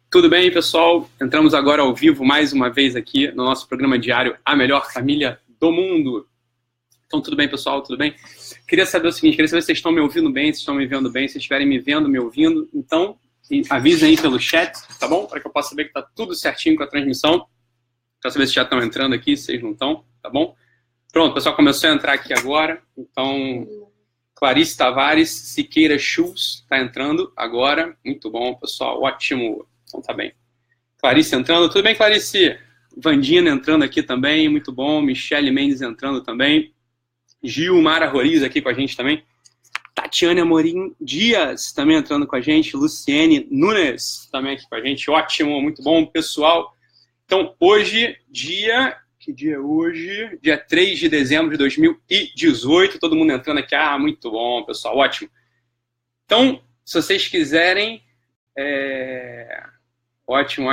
Tudo bem, pessoal? Entramos agora ao vivo mais uma vez aqui no nosso programa diário A Melhor Família do Mundo. Então, tudo bem, pessoal? Tudo bem? Queria saber o seguinte, queria saber se vocês estão me ouvindo bem, se estão me vendo bem, se estiverem me vendo, me ouvindo. Então, avisem aí pelo chat, tá bom? Para que eu possa saber que tá tudo certinho com a transmissão. Quero saber se já estão entrando aqui, se vocês não estão, tá bom? Pronto, o pessoal começou a entrar aqui agora. Então, Clarice Tavares Siqueira Schultz está entrando agora. Muito bom, pessoal. Ótimo. Então tá bem. Clarice entrando. Tudo bem, Clarice? Vandina entrando aqui também. Muito bom. Michele Mendes entrando também. Gilmara Roriz aqui com a gente também. Tatiana Amorim Dias também entrando com a gente. Luciene Nunes também aqui com a gente. Ótimo. Muito bom, pessoal. Então, hoje, Que dia é hoje? Dia 3 de dezembro de 2018. Todo mundo entrando aqui. Ah, muito bom, pessoal. Ótimo. Então, se vocês quiserem... Ótimo.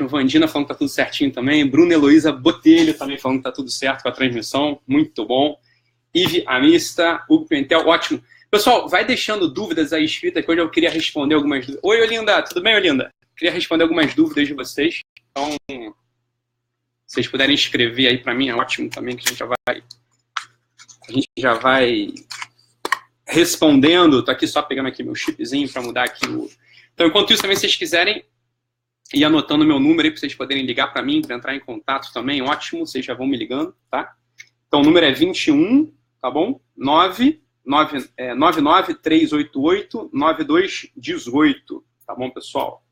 Vandina falando que tá tudo certinho também. Bruna Heloísa Botelho também falando que tá tudo certo com a transmissão. Muito bom. Ive Amista, Hugo Pimentel. Ótimo. Pessoal, vai deixando dúvidas aí escritas que hoje eu queria responder algumas dúvidas. Oi, Olinda. Tudo bem, Olinda? Queria responder algumas dúvidas de vocês. Então, se vocês puderem escrever aí para mim, é ótimo também, que a gente já vai respondendo. Tô aqui só pegando aqui meu chipzinho para mudar aqui o... Então, enquanto isso, também, se vocês quiserem ir anotando meu número aí para vocês poderem ligar para mim, para entrar em contato também, ótimo, vocês já vão me ligando, tá? Então, o número é 21, tá bom? 99388-9218, tá bom, pessoal?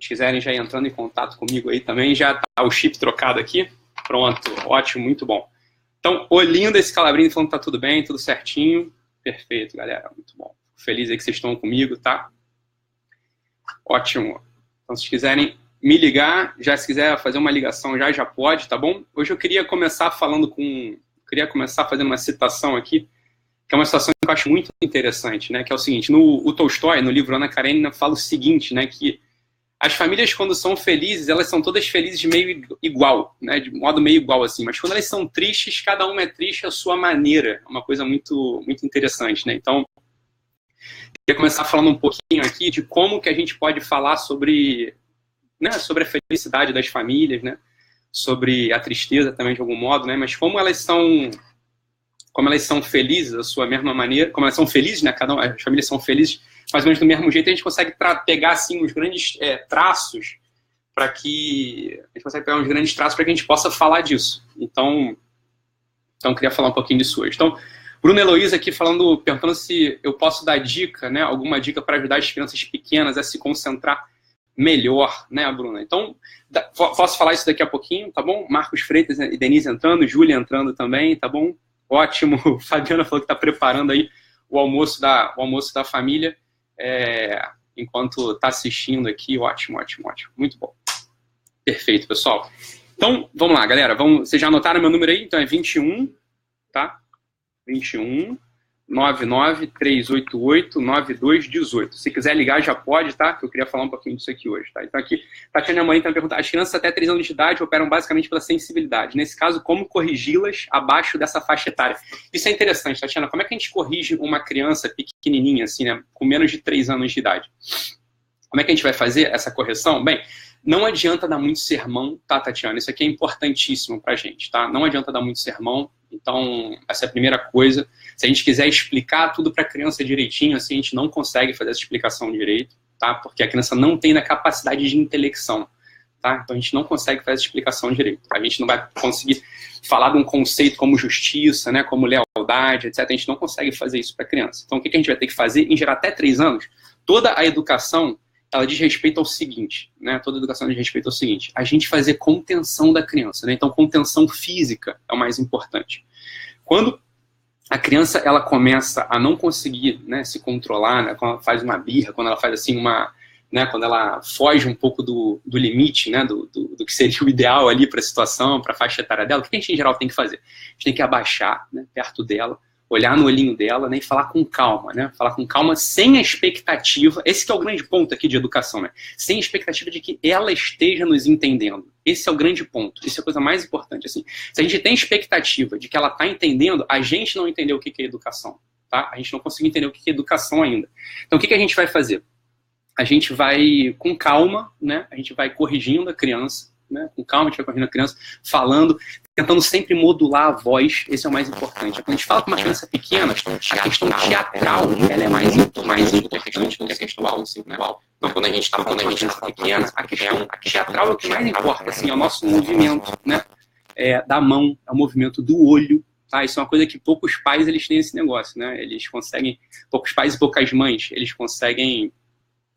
Se quiserem já ir entrando em contato comigo aí também, já tá o chip trocado aqui. Pronto, ótimo, muito bom. Então, Olinda, esse Calabrini falando que tá tudo bem, tudo certinho. Perfeito, galera, muito bom. Fico feliz aí que vocês estão comigo, tá? Ótimo. Então, se quiserem me ligar, já se quiser fazer uma ligação já pode, tá bom? Hoje eu queria começar fazendo uma citação aqui, que é uma situação que eu acho muito interessante, né? Que é o seguinte, o Tolstói, no livro Ana Karenina, fala o seguinte, né? Que as famílias, quando são felizes, elas são todas felizes de meio igual, né? De modo meio igual, assim. Mas quando elas são tristes, cada uma é triste à sua maneira. É uma coisa muito, muito interessante, né? Então, queria começar falando um pouquinho aqui de como que a gente pode falar sobre a felicidade das famílias, né? Sobre a tristeza também, de algum modo, né? Mas como elas são felizes da sua mesma maneira, como elas são felizes, né? As famílias são felizes mais ou menos do mesmo jeito, a gente consegue pegar assim os grandes traços para que a gente possa falar disso. Então eu queria falar um pouquinho disso hoje. Então, Bruna Heloísa aqui perguntando se eu posso dar dica, né? Alguma dica para ajudar as crianças pequenas a se concentrar melhor, né, Bruna? Então, posso falar isso daqui a pouquinho, tá bom? Marcos Freitas e Denise entrando, Júlia entrando também, tá bom? Ótimo. Fabiana falou que está preparando aí o almoço da família enquanto está assistindo aqui. Ótimo. Muito bom. Perfeito, pessoal. Então, vamos lá, galera. Vocês já anotaram meu número aí? Então é 21, tá? 21 99388-9218. Se quiser ligar, já pode, tá? Que eu queria falar um pouquinho disso aqui hoje, tá? Então aqui, Tatiana Amorim está perguntando, as crianças até 3 anos de idade operam basicamente pela sensibilidade. Nesse caso, como corrigi-las abaixo dessa faixa etária? Isso é interessante, Tatiana. Como é que a gente corrige uma criança pequenininha, assim, né? Com menos de 3 anos de idade? Como é que a gente vai fazer essa correção? Bem, não adianta dar muito sermão, tá, Tatiana? Isso aqui é importantíssimo pra gente, tá? Não adianta dar muito sermão. Então, essa é a primeira coisa. Se a gente quiser explicar tudo para a criança direitinho, assim, a gente não consegue fazer essa explicação direito, tá? Porque a criança não tem a capacidade de intelecção, tá? Então, a gente não consegue fazer essa explicação direito. A gente não vai conseguir falar de um conceito como justiça, né? Como lealdade, etc. A gente não consegue fazer isso para a criança. Então, o que a gente vai ter que fazer? Em geral, até 3 anos, toda a educação, ela diz respeito ao seguinte, né? Toda a educação diz respeito ao seguinte, a gente fazer contenção da criança, né? Então, contenção física é o mais importante. Quando a criança, ela começa a não conseguir, né, se controlar, né? Quando ela faz uma birra, quando ela faz assim né, quando ela foge um pouco do limite, né, do que seria o ideal ali para a situação, para a faixa etária dela, o que a gente, em geral, tem que fazer? A gente tem que abaixar, né, perto dela, olhar no olhinho dela, né, e falar com calma, né? Falar com calma, sem a expectativa. Esse que é o grande ponto aqui de educação, né? Sem a expectativa de que ela esteja nos entendendo. Esse é o grande ponto. Isso é a coisa mais importante, assim. Se a gente tem expectativa de que ela está entendendo, a gente não entendeu o que é educação, tá? A gente não conseguiu entender o que é educação ainda. Então, o que a gente vai fazer? a gente vai com calma, né? A gente vai corrigindo a criança, né? Com calma, a gente vai corrigindo a criança, falando, tentando sempre modular a voz. Esse é o mais importante. Quando a gente fala com uma criança pequena, a questão teatral, ela é mais importante do que a questão textual, assim, né? Então, quando a gente está falando com uma criança pequena, a questão teatral é o que mais importa, assim, é o nosso movimento, né? Da mão, é o movimento do olho. Tá, isso é uma coisa que poucos pais eles têm esse negócio, né? Eles conseguem, poucos pais e poucas mães, eles conseguem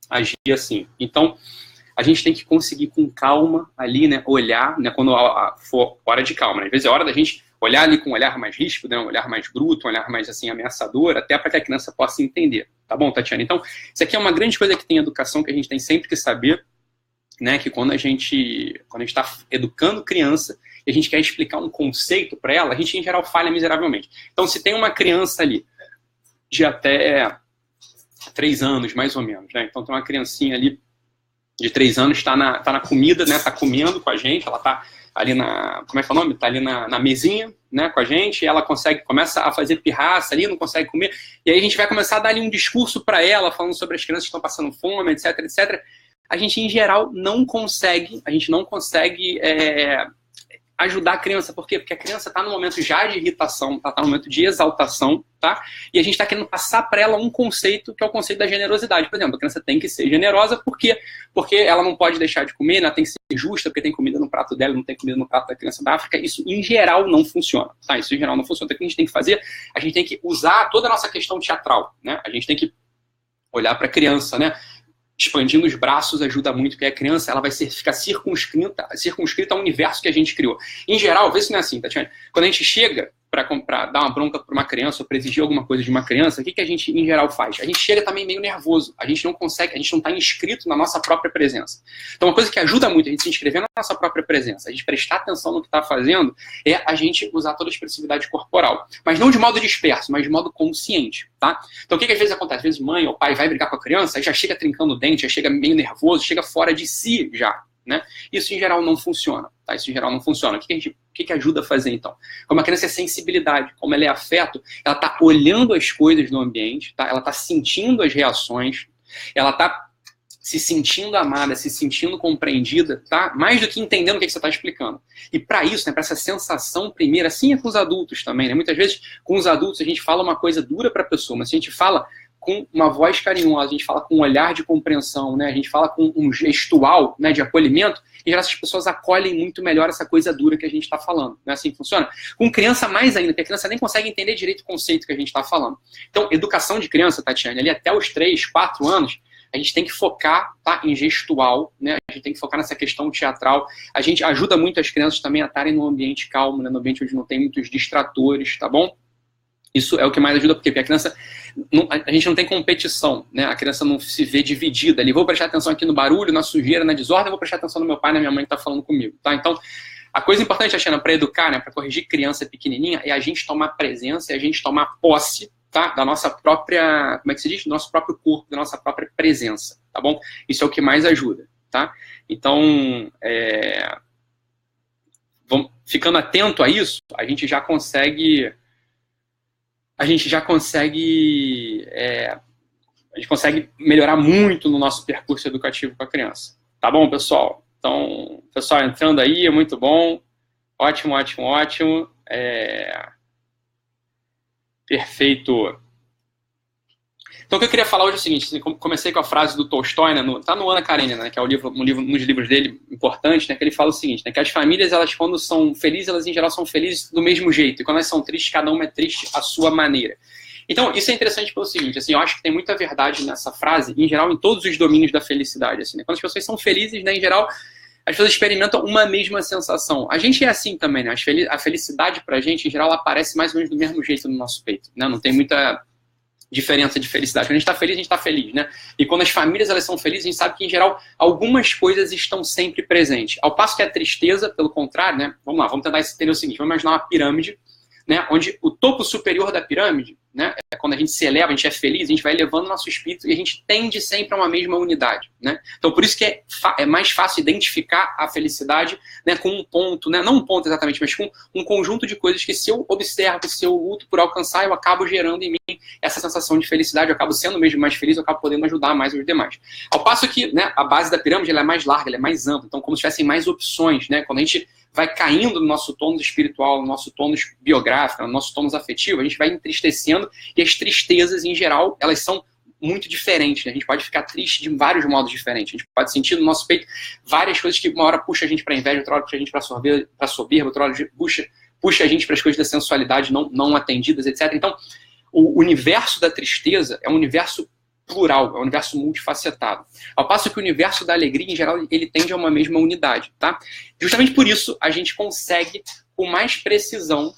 agir assim. Então, a gente tem que conseguir com calma ali, né? Olhar, né? Quando for hora de calma, né? Às vezes é hora da gente olhar ali com um olhar mais ríspido, né? Um olhar mais bruto, um olhar mais assim ameaçador, até para que a criança possa entender. Tá bom, Tatiana? Então, isso aqui é uma grande coisa que tem em educação que a gente tem sempre que saber, né? Que quando a gente está educando criança e a gente quer explicar um conceito para ela, a gente, em geral, falha miseravelmente. Então, se tem uma criança ali de até 3 anos, mais ou menos, né? Então, tem uma criancinha ali de 3 anos, está na comida, né? Está comendo com a gente, ela está ali na... Como é que é o nome? Está ali na mesinha, né? Com a gente, e ela começa a fazer pirraça ali, não consegue comer, e aí a gente vai começar a dar ali um discurso para ela, falando sobre as crianças que estão passando fome, etc, etc. A gente, em geral, não consegue ajudar a criança. Por quê? Porque a criança está no momento já de irritação, está no momento de exaltação, tá? E a gente está querendo passar para ela um conceito, que é o conceito da generosidade. Por exemplo, a criança tem que ser generosa, por quê? Porque ela não pode deixar de comer, ela tem que ser justa, porque tem comida no prato dela, não tem comida no prato da criança da África. Isso, em geral, não funciona, tá? Isso, em geral, não funciona. Então, o que a gente tem que fazer? A gente tem que usar toda a nossa questão teatral, né? A gente tem que olhar para a criança, né? Expandindo os braços ajuda muito, porque a criança ela vai ficar circunscrita ao universo que a gente criou. Em geral, vê se não é assim, Tatiana. Quando a gente chega para dar uma bronca para uma criança ou para exigir alguma coisa de uma criança, o que a gente, em geral, faz? A gente chega também meio nervoso. A gente não consegue, a gente não está inscrito na nossa própria presença. Então, uma coisa que ajuda muito a gente se inscrever na nossa própria presença, a gente prestar atenção no que está fazendo, é a gente usar toda a expressividade corporal. Mas não de modo disperso, mas de modo consciente, tá? Então, o que às vezes acontece? Às vezes mãe ou pai vai brigar com a criança, aí já chega trincando o dente, já chega meio nervoso, chega fora de si já, né? Isso, em geral, não funciona, tá? Isso, em geral, não funciona. O que ajuda a fazer, então? Como a criança é sensibilidade, como ela é afeto, ela está olhando as coisas no ambiente, tá? Ela está sentindo as reações, ela está se sentindo amada, se sentindo compreendida, tá? Mais do que entendendo o que você está explicando. E para isso, né, para essa sensação primeira, assim é com os adultos também, né? Muitas vezes, com os adultos, a gente fala uma coisa dura para a pessoa, mas se a gente fala com uma voz carinhosa, a gente fala com um olhar de compreensão, né? A gente fala com um gestual, né, de acolhimento, e essas pessoas acolhem muito melhor essa coisa dura que a gente está falando. Não é assim que funciona? Com criança mais ainda, porque a criança nem consegue entender direito o conceito que a gente está falando. Então, educação de criança, Tatiana, ali até os 3, 4 anos, a gente tem que focar, tá, em gestual, né? A gente tem que focar nessa questão teatral. A gente ajuda muito as crianças também a estarem num ambiente calmo, né? No ambiente onde não tem muitos distratores, tá bom? Isso é o que mais ajuda, porque a criança, a gente não tem competição, né? A criança não se vê dividida ali. Vou prestar atenção aqui no barulho, na sujeira, na desordem, vou prestar atenção no meu pai, na minha mãe que está falando comigo, tá? Então, a coisa importante, Tatiana, para educar, né, para corrigir criança pequenininha, é a gente tomar presença, é a gente tomar posse, tá? Da nossa própria, como é que se diz? Do nosso próprio corpo, da nossa própria presença, tá bom? Isso é o que mais ajuda, tá? Então, ficando atento a isso, a gente já consegue melhorar muito no nosso percurso educativo com a criança. Tá bom, pessoal? Então, pessoal entrando aí, é muito bom. Ótimo, ótimo, ótimo. Perfeito. Então, o que eu queria falar hoje é o seguinte, assim, comecei com a frase do Tolstói, né, tá no Ana Karenina, né, que é um dos livros dele importante, né, que ele fala o seguinte, né, que as famílias, elas quando são felizes, elas em geral são felizes do mesmo jeito, e quando elas são tristes, cada uma é triste à sua maneira. Então, isso é interessante pelo seguinte, assim, eu acho que tem muita verdade nessa frase, em geral, em todos os domínios da felicidade, assim, né, quando as pessoas são felizes, né, em geral, as pessoas experimentam uma mesma sensação. A gente é assim também, né, a felicidade pra gente, em geral, ela aparece mais ou menos do mesmo jeito no nosso peito, né, não tem muita diferença de felicidade. Quando a gente está feliz, a gente está feliz, né? E quando as famílias elas são felizes, a gente sabe que, em geral, algumas coisas estão sempre presentes. Ao passo que a tristeza, pelo contrário, né? Vamos lá, vamos tentar entender o seguinte, vamos imaginar uma pirâmide. né, onde o topo superior da pirâmide, né, é quando a gente se eleva, a gente é feliz, a gente vai elevando o nosso espírito e a gente tende sempre a uma mesma unidade. Né? Então, por isso que é mais fácil identificar a felicidade, né, com um ponto, né, não um ponto exatamente, mas com um conjunto de coisas que, se eu observo, se eu luto por alcançar, eu acabo gerando em mim essa sensação de felicidade, eu acabo sendo mesmo mais feliz, eu acabo podendo ajudar mais os demais. Ao passo que, né, a base da pirâmide ela é mais larga, ela é mais ampla, então como se tivessem mais opções. Né? Quando a gente vai caindo no nosso tônus espiritual, no nosso tônus biográfico, no nosso tônus afetivo, a gente vai entristecendo, e as tristezas, em geral, elas são muito diferentes. Né? A gente pode ficar triste de vários modos diferentes. A gente pode sentir no nosso peito várias coisas que uma hora puxa a gente para inveja, outra hora puxa a gente para soberba, outra hora puxa a gente para as coisas da sensualidade não atendidas, etc. Então, o universo da tristeza é um universo plural, é um universo multifacetado. Ao passo que o universo da alegria, em geral, ele tende a uma mesma unidade. Tá? Justamente por isso, a gente consegue, com mais precisão,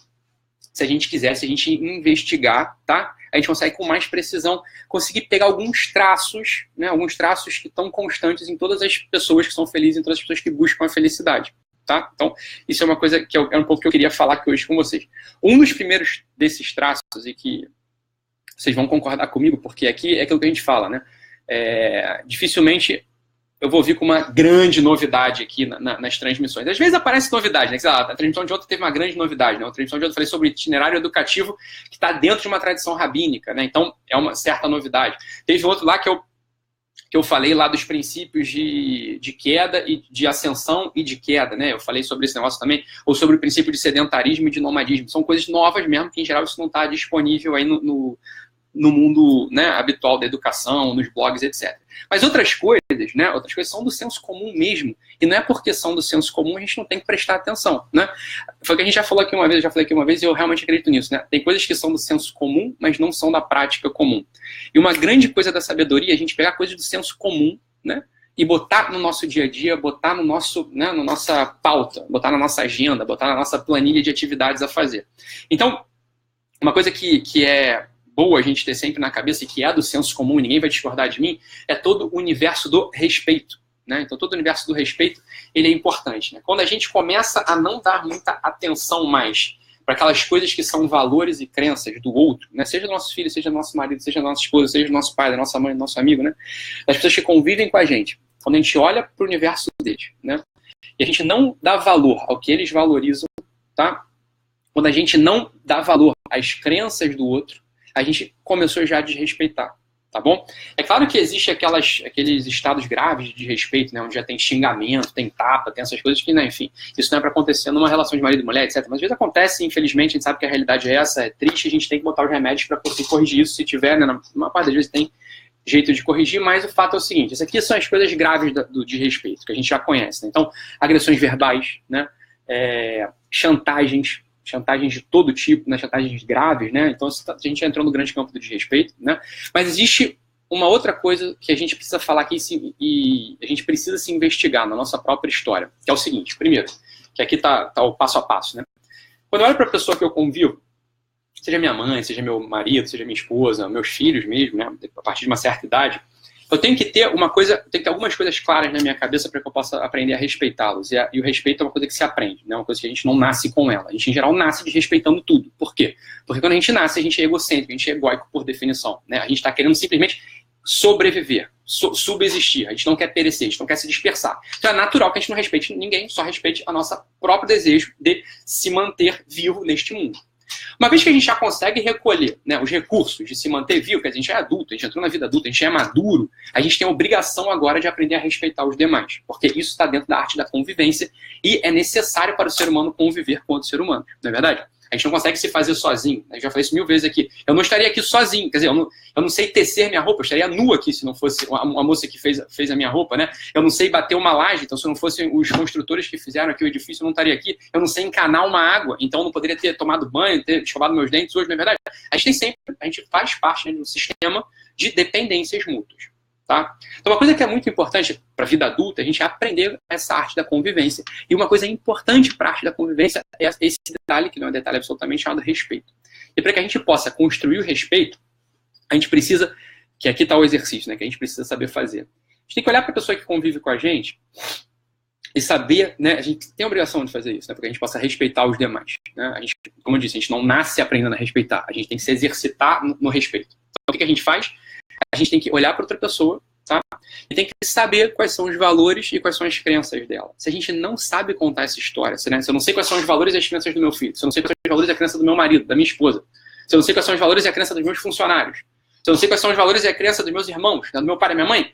se a gente quiser, se a gente investigar, tá? A gente consegue, com mais precisão, conseguir pegar alguns traços, né? Alguns traços que estão constantes em todas as pessoas que são felizes, em todas as pessoas que buscam a felicidade. Tá? Então, isso é uma coisa que é um pouco que eu queria falar aqui hoje com vocês. Um dos primeiros desses traços, e que vocês vão concordar comigo, porque aqui é aquilo que a gente fala, né? Dificilmente eu vou vir com uma grande novidade aqui nas transmissões. Às vezes aparece novidade, né? A transmissão de ontem teve uma grande novidade, né? A transmissão de ontem eu falei sobre itinerário educativo que está dentro de uma tradição rabínica, né? Então, é uma certa novidade. Teve outro lá que eu falei lá dos princípios de queda e de ascensão e de queda, né? Eu falei sobre esse negócio também, ou sobre o princípio de sedentarismo e de nomadismo. São coisas novas mesmo, que em geral isso não está disponível aí no mundo, né, habitual da educação, nos blogs, etc. Mas outras coisas, né, outras coisas são do senso comum mesmo. E não é porque são do senso comum a gente não tem que prestar atenção. Né? Foi o que a gente já falou aqui uma vez, eu já falei aqui uma vez e eu realmente acredito nisso. Né? Tem coisas que são do senso comum, mas não são da prática comum. E uma grande coisa da sabedoria é a gente pegar coisas do senso comum, né, e botar no nosso dia a dia, botar no nosso, né, na nossa pauta, botar na nossa agenda, botar na nossa planilha de atividades a fazer. Então, uma coisa que é boa a gente ter sempre na cabeça e que é do senso comum, ninguém vai discordar de mim, é todo o universo do respeito. Né? Então, todo o universo do respeito, ele é importante. Né? Quando a gente começa a não dar muita atenção mais para aquelas coisas que são valores e crenças do outro, né? Seja do nosso filho, seja do nosso marido, seja da nossa esposa, seja do nosso pai, da nossa mãe, do nosso amigo, né? Das pessoas que convivem com a gente, quando a gente olha para o universo deles, né? E a gente não dá valor ao que eles valorizam, tá? Quando a gente não dá valor às crenças do outro, a gente começou já a desrespeitar, tá bom? É claro que existe aqueles estados graves de desrespeito, né, onde já tem xingamento, tem tapa, tem essas coisas que, né, enfim, isso não é para acontecer numa relação de marido e mulher, etc. Mas às vezes acontece, infelizmente, a gente sabe que a realidade é essa, é triste, a gente tem que botar os remédios para conseguir corrigir isso, se tiver, né, na parte das vezes tem jeito de corrigir, mas o fato é o seguinte, isso aqui são as coisas graves do desrespeito, que a gente já conhece, né? Então, agressões verbais, né, chantagens de todo tipo, né, chantagens graves, né? Então a gente já entrou no grande campo do desrespeito, né? Mas existe uma outra coisa que a gente precisa falar aqui e a gente precisa se investigar na nossa própria história, que é o seguinte: primeiro, que aqui tá o passo a passo, né? Quando eu olho para a pessoa que eu convivo, seja minha mãe, seja meu marido, seja minha esposa, meus filhos mesmo, né? A partir de uma certa idade, eu tenho que ter algumas coisas claras na minha cabeça para que eu possa aprender a respeitá-los. E o respeito é uma coisa que se aprende, né? Uma coisa que a gente não nasce com ela. A gente, em geral, nasce desrespeitando tudo. Por quê? Porque quando a gente nasce, a gente é egocêntrico, a gente é egóico por definição, né? A gente está querendo simplesmente sobreviver, subsistir. A gente não quer perecer, a gente não quer se dispersar. Então é natural que a gente não respeite ninguém, só respeite a nosso próprio desejo de se manter vivo neste mundo. Uma vez que a gente já consegue recolher, né, os recursos de se manter vivo, que a gente é adulto, a gente entrou na vida adulta, a gente é maduro, a gente tem a obrigação agora de aprender a respeitar os demais, porque isso está dentro da arte da convivência e é necessário para o ser humano conviver com outro ser humano, não é verdade? A gente não consegue se fazer sozinho. Eu já falei isso 1000 vezes aqui. Eu não estaria aqui sozinho. Quer dizer, eu não sei tecer minha roupa. Eu estaria nua aqui se não fosse uma moça que fez a minha roupa, né? Eu não sei bater uma laje. Então, se não fossem os construtores que fizeram aqui o edifício, eu não estaria aqui. Eu não sei encanar uma água. Então, eu não poderia ter tomado banho, ter escovado meus dentes hoje, não é verdade? A gente faz parte, né, de um sistema de dependências mútuas. Tá? Então, uma coisa que é muito importante para a vida adulta é a gente aprender essa arte da convivência. E uma coisa importante para a arte da convivência é esse detalhe, que não é um detalhe absolutamente, chamado respeito. E para que a gente possa construir o respeito, a gente precisa, que aqui está o exercício, né, que a gente precisa saber fazer. A gente tem que olhar para a pessoa que convive com a gente E saber, né, a gente tem a obrigação de fazer isso, né, para que a gente possa respeitar os demais. Né? A gente, como eu disse, a gente não nasce aprendendo a respeitar, a gente tem que se exercitar no respeito. Então, o que a gente faz? A gente tem que olhar para outra pessoa, tá? E tem que saber quais são os valores e quais são as crenças dela. Se a gente não sabe contar essa história, se eu não sei quais são os valores e as crenças do meu filho, se eu não sei quais são os valores e a crença do meu marido, da minha esposa, se eu não sei quais são os valores e a crença dos meus funcionários, se eu não sei quais são os valores e a crença dos meus irmãos, do meu pai e da minha mãe,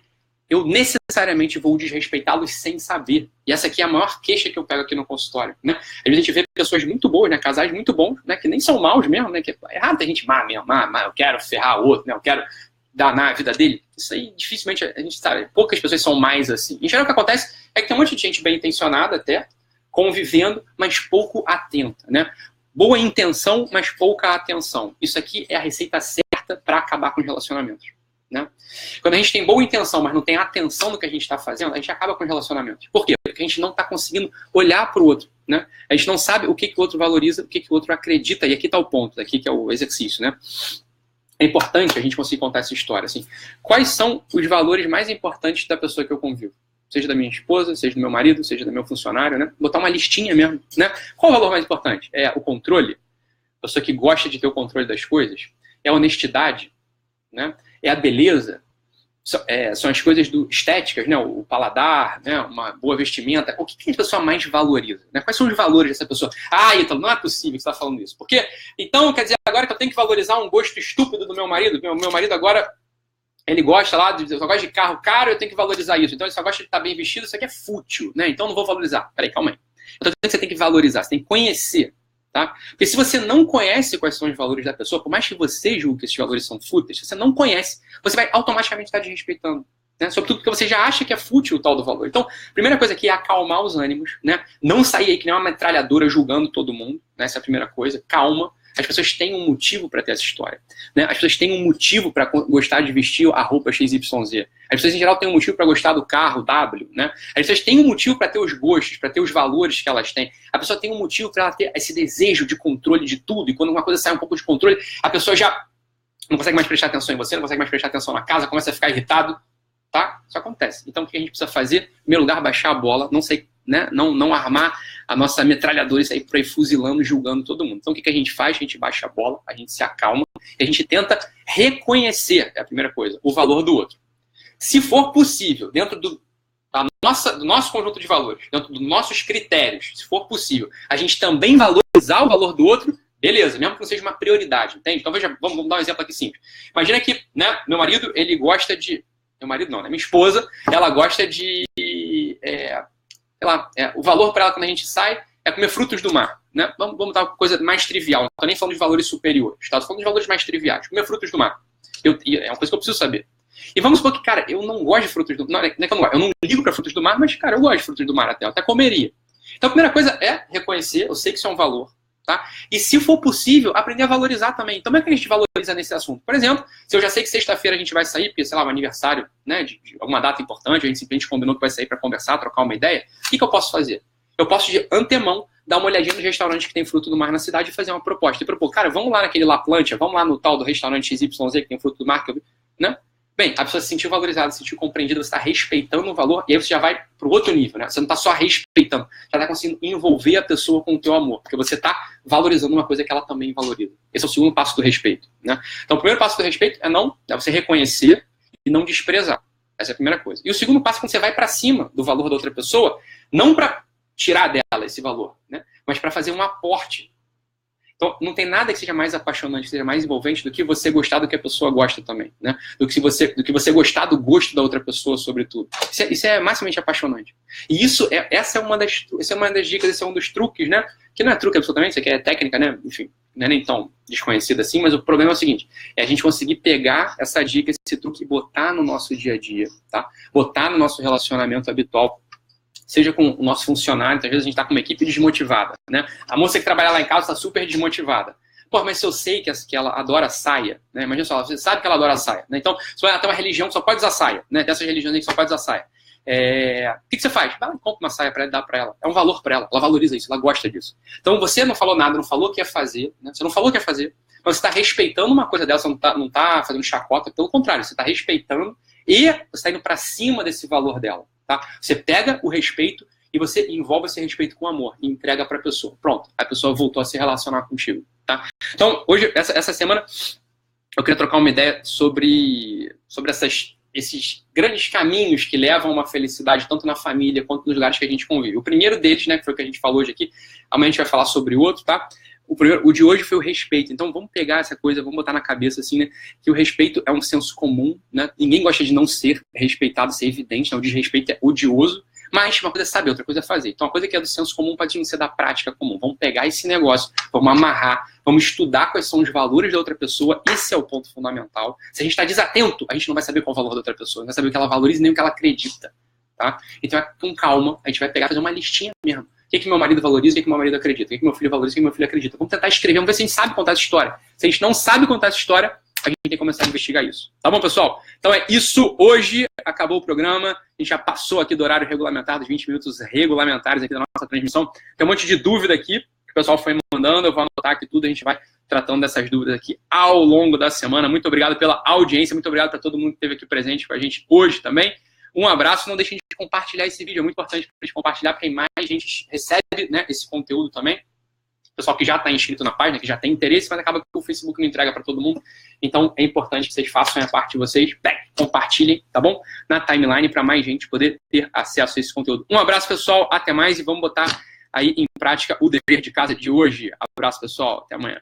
eu necessariamente vou desrespeitá-los sem saber. E essa aqui é a maior queixa que eu pego aqui no consultório. Né? Às vezes a gente vê pessoas muito boas, né? Casais muito bons, né? Que nem são maus mesmo, né? Que é errado ter gente má mesmo, eu quero ferrar o outro, né? Eu quero danar a vida dele. Isso aí dificilmente a gente sabe. Poucas pessoas são mais assim. Em geral o que acontece é que tem um monte de gente bem intencionada até, convivendo, mas pouco atenta. Né? Boa intenção, mas pouca atenção. Isso aqui é a receita certa para acabar com os relacionamentos. Né? Quando a gente tem boa intenção, mas não tem atenção no que a gente está fazendo, a gente acaba com os relacionamentos. Por quê? Porque a gente não está conseguindo olhar para o outro. Né? A gente não sabe o que o outro valoriza, o que o outro acredita. E aqui está o ponto, aqui que é o exercício. Né? É importante a gente conseguir contar essa história. Assim. Quais são os valores mais importantes da pessoa que eu convivo? Seja da minha esposa, seja do meu marido, seja do meu funcionário. Né? Botar uma listinha mesmo. Né? Qual o valor mais importante? É o controle? A pessoa que gosta de ter o controle das coisas? É a honestidade? Né? É a beleza, são as coisas estéticas, né? O paladar, né? Uma boa vestimenta. O que a pessoa mais valoriza? Né? Quais são os valores dessa pessoa? Ítalo, não é possível que você está falando isso. Porque, então, quer dizer, agora que eu tenho que valorizar um gosto estúpido do meu marido, meu marido agora, ele gosta lá, só gosta de carro caro, eu tenho que valorizar isso. Então ele só gosta de estar bem vestido, isso aqui é fútil, né? Então eu não vou valorizar. Peraí, calma aí. Eu estou dizendo que você tem que valorizar, você tem que conhecer. Tá? Porque se você não conhece quais são os valores da pessoa, por mais que você julgue que esses valores são fúteis, se você não conhece, você vai automaticamente estar desrespeitando. Né? Sobretudo porque você já acha que é fútil o tal do valor. Então, a primeira coisa aqui é acalmar os ânimos, né? Não sair aí que nem uma metralhadora julgando todo mundo. Né? Essa é a primeira coisa. Calma. As pessoas têm um motivo para ter essa história. Né? As pessoas têm um motivo para gostar de vestir a roupa XYZ. As pessoas, em geral, têm um motivo para gostar do carro W. Né? As pessoas têm um motivo para ter os gostos, para ter os valores que elas têm. A pessoa tem um motivo para ela ter esse desejo de controle de tudo. E quando uma coisa sai um pouco de controle, a pessoa já não consegue mais prestar atenção em você, não consegue mais prestar atenção na casa, começa a ficar irritado. Tá? Isso acontece. Então, o que a gente precisa fazer? Em primeiro lugar, baixar a bola, não sei, né? Não armar a nossa metralhadora e sair por aí fuzilando, julgando todo mundo. Então, o que a gente faz? A gente baixa a bola, a gente se acalma e a gente tenta reconhecer, é a primeira coisa, o valor do outro. Se for possível, dentro do nosso conjunto de valores, dentro dos nossos critérios, se for possível, a gente também valorizar o valor do outro, beleza, mesmo que não seja uma prioridade, entende? Então, veja, vamos dar um exemplo aqui simples. Imagina que, né, meu marido, ele gosta de... Meu marido não, né? Minha esposa, ela gosta de... o valor para ela quando a gente sai é comer frutos do mar. Né? Vamos dar uma coisa mais trivial. Não estou nem falando de valores superiores. Estou falando de valores mais triviais. Comer frutos do mar. É uma coisa que eu preciso saber. E vamos supor que, cara, eu não gosto de frutos do mar. Não é que eu não gosto. Eu não ligo para frutos do mar, mas, cara, eu gosto de frutos do mar até. Eu até comeria. Então, a primeira coisa é reconhecer. Eu sei que isso é um valor. Tá? E se for possível, aprender a valorizar também. Então, como é que a gente valoriza nesse assunto? Por exemplo, se eu já sei que sexta-feira a gente vai sair, porque, sei lá, um aniversário, né, de alguma data importante, a gente simplesmente combinou que vai sair para conversar, trocar uma ideia, o que eu posso fazer? Eu posso, de antemão, dar uma olhadinha nos restaurantes que tem fruto do mar na cidade e fazer uma proposta. E propor, cara, vamos lá naquele La Plancha, vamos lá no tal do restaurante XYZ que tem fruto do mar, né? Bem, a pessoa se sentiu valorizada, se sentiu compreendida, você está respeitando o valor, e aí você já vai para o outro nível, né? Você não está só respeitando, já está conseguindo envolver a pessoa com o teu amor, porque você está valorizando uma coisa que ela também valoriza. Esse é o segundo passo do respeito, né? Então, o primeiro passo do respeito é você reconhecer e não desprezar. Essa é a primeira coisa. E o segundo passo é quando você vai para cima do valor da outra pessoa, não para tirar dela esse valor, né? Mas para fazer um aporte. Então, não tem nada que seja mais apaixonante, que seja mais envolvente do que você gostar do que a pessoa gosta também, né? Do que você gostar do gosto da outra pessoa, sobretudo. Isso é maximamente apaixonante. E essa é uma das dicas, esse é um dos truques, né? Que não é truque absolutamente, isso aqui é técnica, né? Enfim, não é nem tão desconhecida assim, mas o problema é o seguinte, é a gente conseguir pegar essa dica, esse truque e botar no nosso dia a dia, tá? Botar no nosso relacionamento habitual, seja com o nosso funcionário, então, às vezes a gente está com uma equipe desmotivada, né? A moça que trabalha lá em casa está super desmotivada. Pô, mas se eu sei que ela adora saia, né? Imagina só, você sabe que ela adora saia, né? Então, se ela tem uma religião que só pode usar saia, né? Tem essas religiões que só pode usar saia. O que você faz? Compra uma saia para ela e dá para ela. É um valor para ela, ela valoriza isso, ela gosta disso. Então, você não falou nada, não falou o que ia fazer, né? Você não falou o que ia fazer, mas você está respeitando uma coisa dela, você não tá fazendo chacota, pelo contrário, você está respeitando e você está indo para cima desse valor dela. Tá? Você pega o respeito e você envolve esse respeito com amor e entrega para a pessoa. Pronto, a pessoa voltou a se relacionar contigo, tá? Então, hoje, essa semana, eu queria trocar uma ideia sobre esses grandes caminhos que levam a uma felicidade, tanto na família quanto nos lugares que a gente convive. O primeiro deles, né, que foi o que a gente falou hoje aqui, amanhã a gente vai falar sobre o outro, tá? O de hoje foi o respeito. Então, vamos pegar essa coisa, vamos botar na cabeça, assim, né, que o respeito é um senso comum, né? Ninguém gosta de não ser respeitado, ser evidente, né? O desrespeito é odioso, mas uma coisa é saber, outra coisa é fazer. Então, uma coisa que é do senso comum pode ser da prática comum. Vamos pegar esse negócio, vamos amarrar, vamos estudar quais são os valores da outra pessoa. Esse é o ponto fundamental. Se a gente está desatento, a gente não vai saber qual é o valor da outra pessoa, não vai saber o que ela valoriza nem o que ela acredita, tá? Então, com calma, a gente vai pegar e fazer uma listinha mesmo. O que meu marido valoriza, o que meu marido acredita, o que meu filho valoriza, o que meu filho acredita. Vamos tentar escrever, vamos ver se a gente sabe contar essa história. Se a gente não sabe contar essa história, a gente tem que começar a investigar isso. Tá bom, pessoal? Então é isso. Hoje acabou o programa. A gente já passou aqui do horário regulamentar, dos 20 minutos regulamentares aqui da nossa transmissão. Tem um monte de dúvida aqui que o pessoal foi mandando. Eu vou anotar aqui tudo. A gente vai tratando dessas dúvidas aqui ao longo da semana. Muito obrigado pela audiência. Muito obrigado para todo mundo que esteve aqui presente com a gente hoje também. Um abraço. Não deixem de compartilhar esse vídeo. É muito importante para a gente compartilhar, porque mais gente recebe, né, esse conteúdo também. Pessoal que já está inscrito na página, que já tem interesse, mas acaba que o Facebook não entrega para todo mundo. Então, é importante que vocês façam a parte de vocês, compartilhem, tá bom? Na timeline, para mais gente poder ter acesso a esse conteúdo. Um abraço, pessoal. Até mais e vamos botar aí em prática o dever de casa de hoje. Abraço, pessoal. Até amanhã.